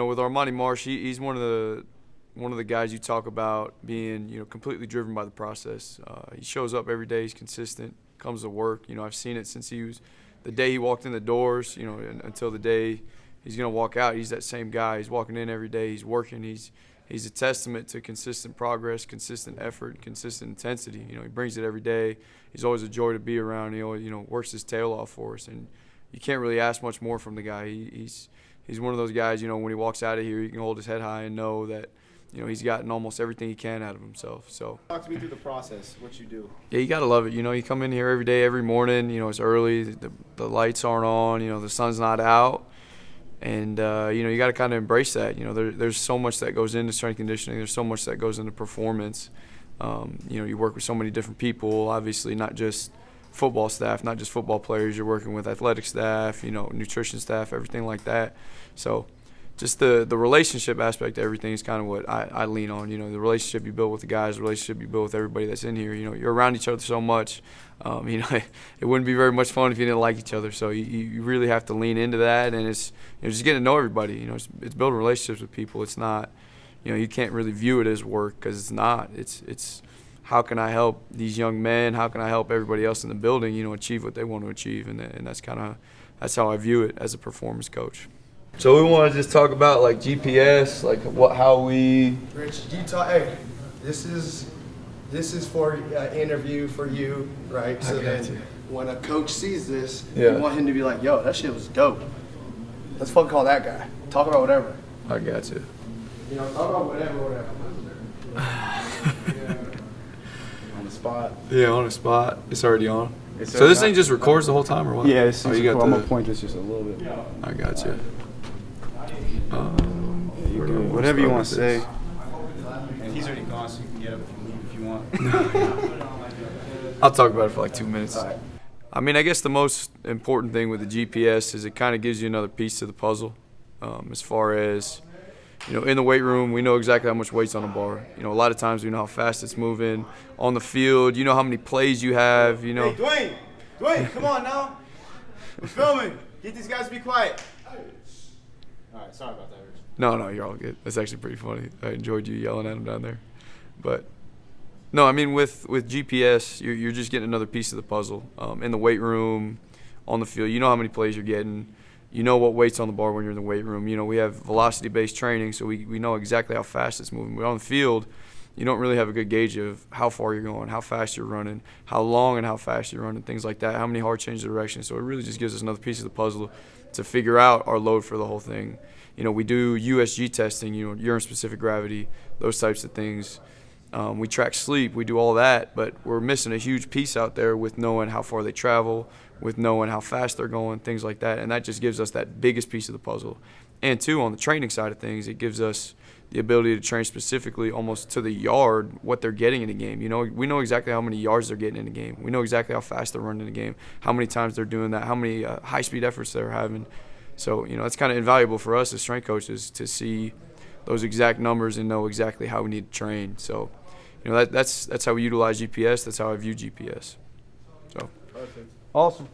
with Armani Marsh, he's one of the guys you talk about being, completely driven by the process. He shows up every day. He's consistent, comes to work. I've seen it since the day he walked in the doors, until the day he's going to walk out. He's that same guy. He's walking in every day. He's working. He's a testament to consistent progress, consistent effort, consistent intensity. He brings it every day. He's always a joy to be around. He always, works his tail off for us. And you can't really ask much more from the guy. He's one of those guys, when he walks out of here, you can hold his head high and know that, he's gotten almost everything he can out of himself. So talk to me through the process, what you do. Yeah, you got to love it. You come in here every day, every morning, it's early, the lights aren't on, the sun's not out. And, you got to kind of embrace that. There's so much that goes into strength conditioning. There's so much that goes into performance. You work with so many different people, obviously not just football staff, not just football players. You're working with athletic staff, nutrition staff, everything like that. So just the relationship aspect of everything is kind of what I lean on. The relationship you build with the guys, the relationship you build with everybody that's in here. You're around each other so much. It wouldn't be very much fun if you didn't like each other. So you really have to lean into that, and it's just getting to know everybody. It's building relationships with people. It's not, you can't really view it as work because it's not. It's how can I help these young men? How can I help everybody else in the building? Achieve what they want to achieve, and that's how I view it as a performance coach. So we want to just talk about like GPS, like how we. Rich, hey, this is for interview for you, right? So then when a coach sees this, you want him to be like, yo, that shit was dope. Let's fucking call that guy. Talk about whatever. I got you. Talk about whatever. On the spot. Yeah, on the spot. It's already on. So this thing just records the whole time, or what? Yeah, it's I'm gonna point this just a little bit. I got you. Whatever you want to say. And he's already gone, so you can get up if you want. I'll talk about it for like 2 minutes. Right. I guess the most important thing with the GPS is it kind of gives you another piece to the puzzle. As far as, in the weight room, we know exactly how much weight's on the bar. A lot of times we know how fast it's moving. On the field, you know how many plays you have, Hey, Dwayne, come on now. We're filming. Get these guys to be quiet. All right, sorry about that, Rich. No, you're all good. That's actually pretty funny. I enjoyed you yelling at him down there. But, no, with GPS, you're just getting another piece of the puzzle. In the weight room, on the field, you know how many plays you're getting. You know what weight's on the bar when you're in the weight room. We have velocity-based training, so we know exactly how fast it's moving. But on the field, you don't really have a good gauge of how far you're going, how fast you're running, how long and how fast you're running, things like that, how many hard changes of direction. So it really just gives us another piece of the puzzle to figure out our load for the whole thing. We do USG testing, urine-specific gravity, those types of things. We track sleep, we do all that, but we're missing a huge piece out there with knowing how far they travel, with knowing how fast they're going, things like that. And that just gives us that biggest piece of the puzzle. And two, on the training side of things, it gives us the ability to train specifically almost to the yard what they're getting in a game. We know exactly how many yards they're getting in a game. We know exactly how fast they're running in a game, how many times they're doing that, how many high-speed efforts they're having. So, it's kind of invaluable for us as strength coaches to see those exact numbers and know exactly how we need to train. So, that's how we utilize GPS. That's how I view GPS. So. Perfect. Awesome.